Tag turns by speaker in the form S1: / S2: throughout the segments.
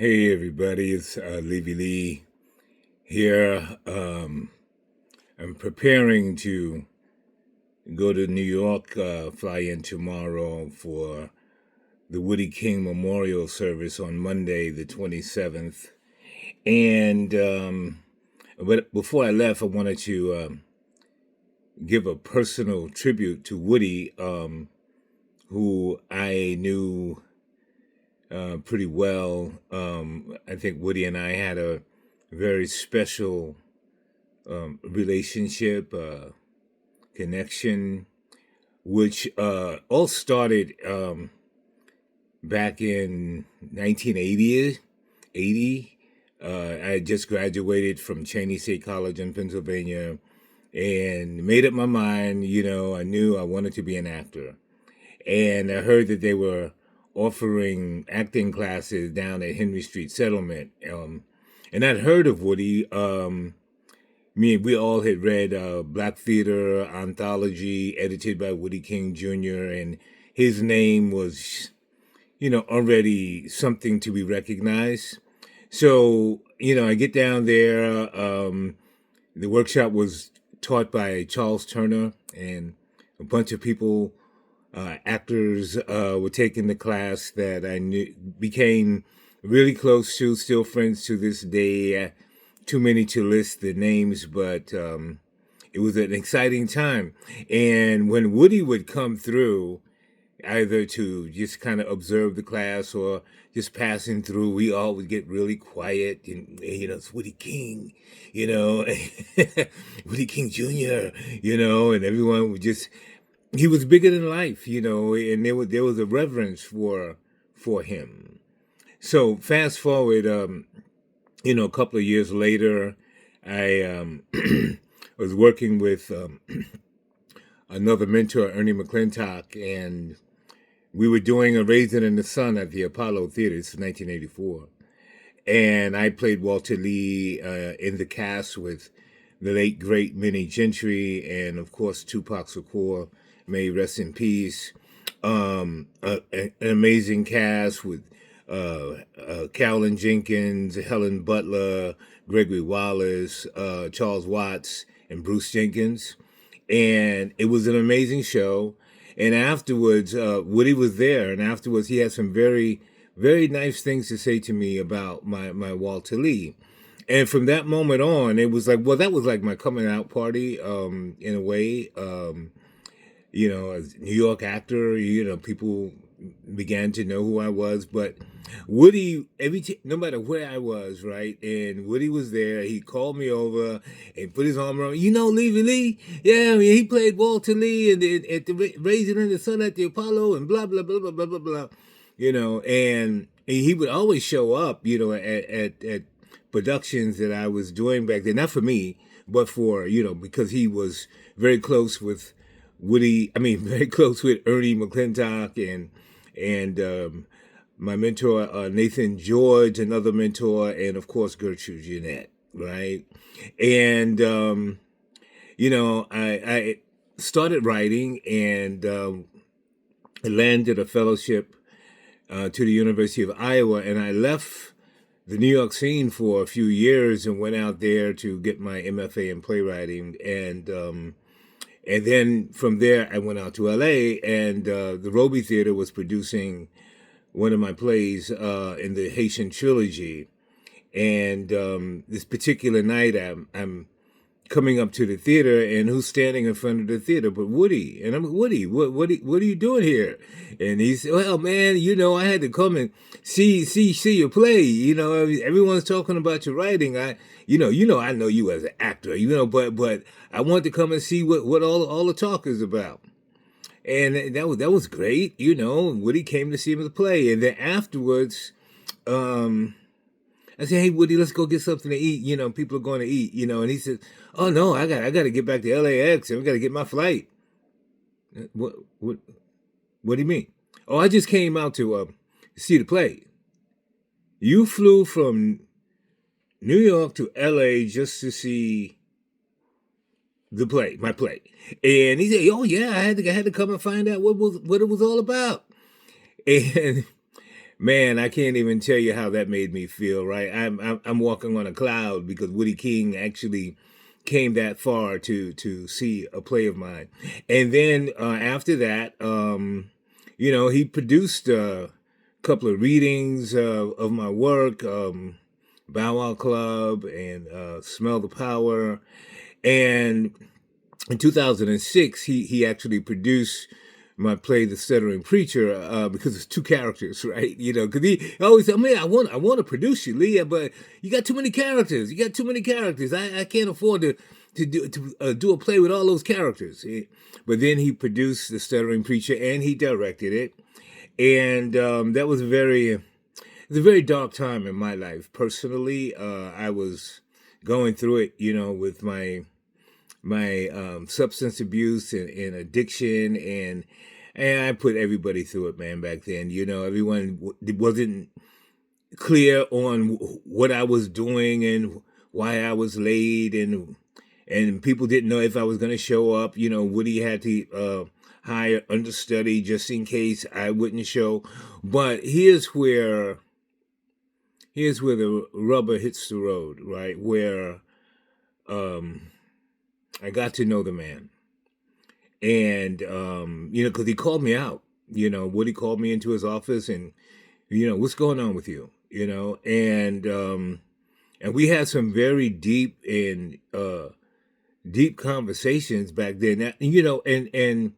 S1: Hey everybody, it's Levy Lee here. I'm preparing to go to New York, fly in tomorrow for the Woody King Memorial Service on Monday, the 27th. And but before I left, I wanted to give a personal tribute to Woody, who I knew pretty well. I think Woody and I had a very special relationship, connection, which all started back in 1980. 80. I had just graduated from Cheney State College in Pennsylvania and made up my mind. I knew I wanted to be an actor. And I heard that they were offering acting classes down at Henry Street Settlement. And I'd heard of Woody. We all had read Black Theater Anthology, edited by Woody King Jr., and his name was, already something to be recognized. So, I get down there. The workshop was taught by Charles Turner, and a bunch of people, actors, were taking the class that I knew, became really close to, still friends to this day. Too many to list the names, but it was an exciting time. And when Woody would come through, either to just kind of observe the class or just passing through, we all would get really quiet. And, it's Woody King, you know, Woody King Jr., and everyone would just, he was bigger than life, and there was a reverence for him. So fast forward, a couple of years later, I was working with another mentor, Ernie McClintock, and we were doing A Raisin in the Sun at the Apollo Theater. This is 1984. And I played Walter Lee in the cast with the late, great Minnie Gentry and, of course, Tupac Shakur, may he rest in peace. An amazing cast with Carolyn Jenkins, Helen Butler, Gregory Wallace, Charles Watts, and Bruce Jenkins. And it was an amazing show. And afterwards, Woody was there. And afterwards, he had some very, very nice things to say to me about my Walter Lee. And from that moment on, it was like, well, that was like my coming out party, in a way. As a New York actor, people began to know who I was. But Woody, no matter where I was, right, and Woody was there, he called me over and put his arm around me. Levy Lee? Yeah, I mean, he played Walter Lee at the Raisin in the Sun at the Apollo and blah, blah, blah, blah, blah, blah, blah. And he would always show up, at productions that I was doing back then, not for me, but for, because he was very close with very close with Ernie McClintock and my mentor, Nathan George, another mentor, and of course, Gertrude Jeanette, right? And, I started writing and I landed a fellowship to the University of Iowa, and I left the New York scene for a few years and went out there to get my MFA in playwriting. And then from there, I went out to LA, and the Roby Theater was producing one of my plays in the Haitian trilogy. And this particular night, I'm coming up to the theater, and who's standing in front of the theater but Woody? And I'm like, Woody, what are you doing here? And he said, well, man, I had to come and see your play. Everyone's talking about your writing. I know you as an actor, but I want to come and see what all the talk is about. And that was great, Woody came to see the play. And then afterwards, I said, hey, Woody, let's go get something to eat. People are going to eat, and he said, oh, no, I got to get back to LAX and we got to get my flight. What do you mean? Oh, I just came out to see the play. You flew from New York to LA just to see my play. And he said, oh, yeah, I had to come and find out what it was all about. And Man, I can't even tell you how that made me feel. Right, I'm walking on a cloud because Woody King actually came that far to see a play of mine, and then after that, he produced a couple of readings of my work, Bow Wow Club and Smell the Power, and in 2006, he actually produced my play, The Stuttering Preacher, because it's two characters, right? Because he always said, "Man, I want to produce you, Leah, but you got too many characters. You got too many characters. I can't afford to do a play with all those characters." But then he produced The Stuttering Preacher and he directed it, and that was a very dark time in my life personally. I was going through it, with my substance abuse and addiction, and I put everybody through it, man. Back then, everyone wasn't clear on what I was doing and why I was late, and people didn't know if I was going to show up. Woody had to hire understudy just in case I wouldn't show. But here's where the rubber hits the road, right? Where um, I got to know the man. And because he called me out. Woody called me into his office and, what's going on with you? And we had some very deep conversations back then. And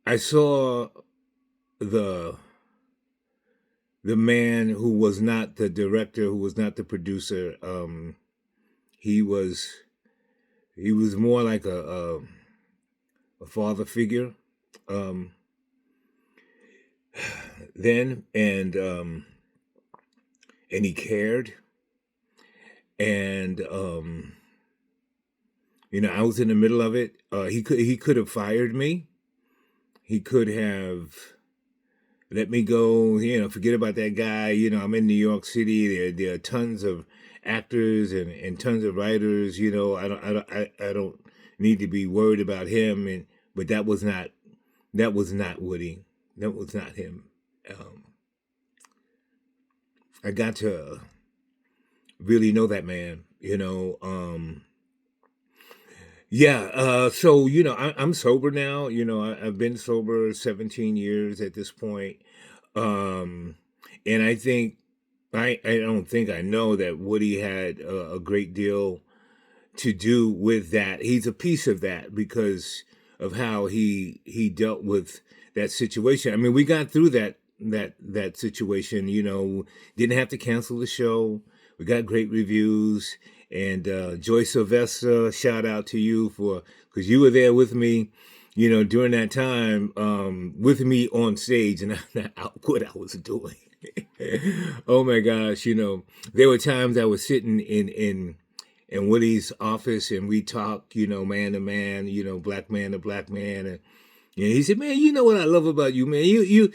S1: I saw the the man who was not the director, who was not the producer. He was more like a father figure um, then, and he cared, and I was in the middle of it. He could have fired me. He could have let me go. Forget about that guy. I'm in New York City. There are tons of actors and tons of writers. I don't need to be worried about him. But that was not Woody. That was not him. Um, I got to really know that man. Yeah. So I'm sober now. I've been sober 17 years at this point. Um, and I don't think I know that Woody had a great deal to do with that. He's a piece of that because of how he dealt with that situation. I mean, we got through that situation. Didn't have to cancel the show. We got great reviews. And Joy Sylvester, shout out to you because you were there with me, during that time, with me on stage, and what I was doing. Oh my gosh, there were times I was sitting in Woody's office and we talk, man to man, black man to black man, and he said, "Man, you know what I love about you, man? You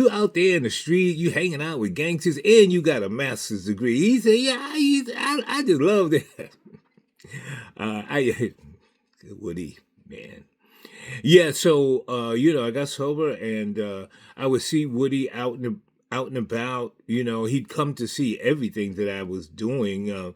S1: out there in the street, you hanging out with gangsters, and you got a master's degree." He said, "Yeah, I just love that." I Woody, man. Yeah, so I got sober, and I would see Woody out and about. He'd come to see everything that I was doing,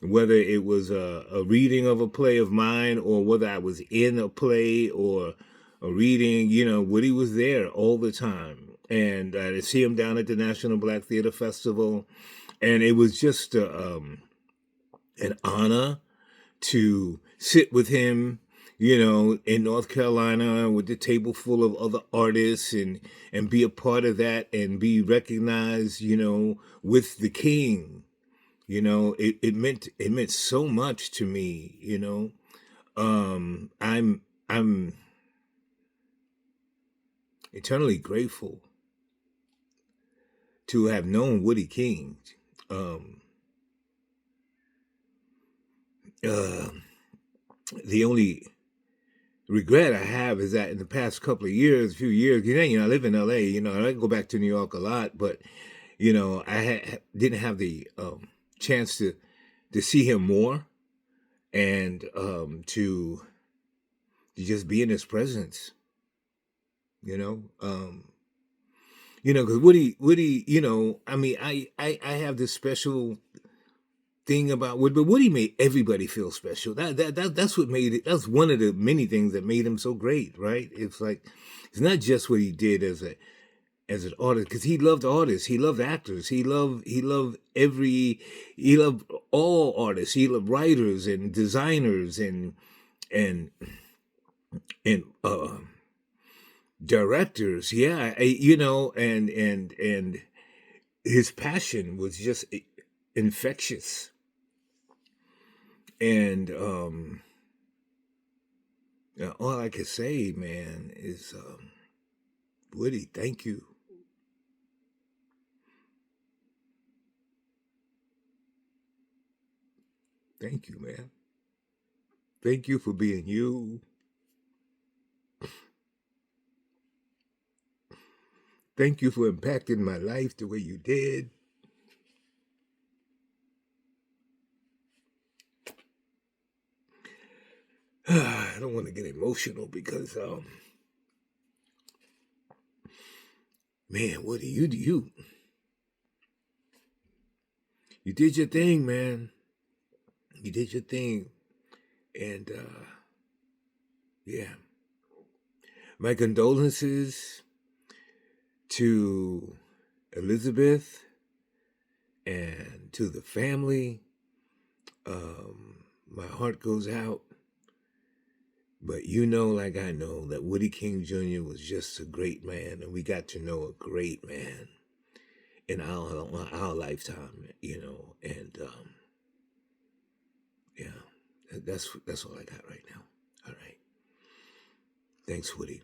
S1: whether it was a reading of a play of mine, or whether I was in a play or a reading. Woody was there all the time, and I'd see him down at the National Black Theater Festival, and it was just an honor to sit with him, in North Carolina with the table full of other artists, and be a part of that and be recognized, with the king. It meant so much to me. I'm eternally grateful to have known Woody King. Um, uh, the only regret I have is that in the past few years, I live in LA, and I go back to New York a lot, but didn't have the chance to see him more, and to just be in his presence, you know. You know, because Woody, you know, I mean, I have this special thing about Woody, but Woody made everybody feel special. That's what made it. That's one of the many things that made him so great, right? It's like it's not just what he did as an artist, because he loved artists, he loved actors, he loved all artists, he loved writers and designers and and directors. Yeah, you know, and his passion was just infectious. And all I can say, man, is Woody, thank you. Thank you, man. Thank you for being you. Thank you for impacting my life the way you did. I don't want to get emotional because, man, what do you do? You did your thing, man. You did your thing. And, yeah. My condolences to Elizabeth and to the family. My heart goes out. But you know, like I know, that Woody King Jr. was just a great man, and we got to know a great man in our lifetime, you know. And yeah, that's all I got right now. All right, thanks, Woody.